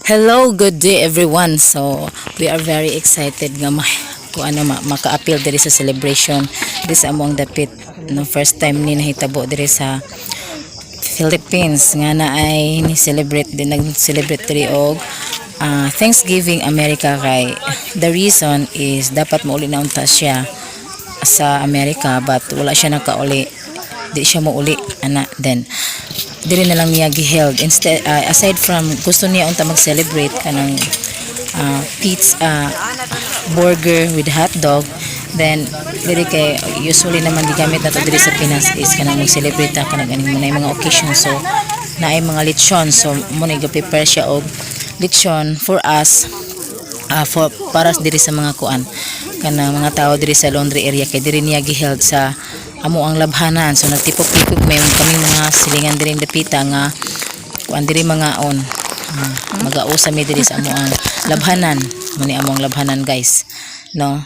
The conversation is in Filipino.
Hello, good day everyone. So, we are very excited nga kung ano maka-appeal diri sa celebration diri sa among dapit no first time ni nahitabo diri sa Philippines nga na ay ni celebrate din nag-celebrate diri og Thanksgiving America kay the reason is dapat mauli na unta siya sa America but wala siya nakauli, di siya mauli ana then diri na lang niya giheld instead aside from gusto niya unta mag-celebrate kanang pizza burger with hot dog, then diri kay usually naman gigamit nato diri sa Pinas is kanang mag-celebrate ta kanang ganing mga mga occasion, so naay mga lechon, so mo ni prepare siya og lechon for us for para diri sa mga kuan kanang mga tao diri sa laundry area kay diri niya giheld sa amo ang labhanan. So nagtipok-tipok may kami mga silingan diri dapita nga kuan diri mga on mag-ausa mi diri sa amo ang labhanan, muni amo ang labhanan guys no.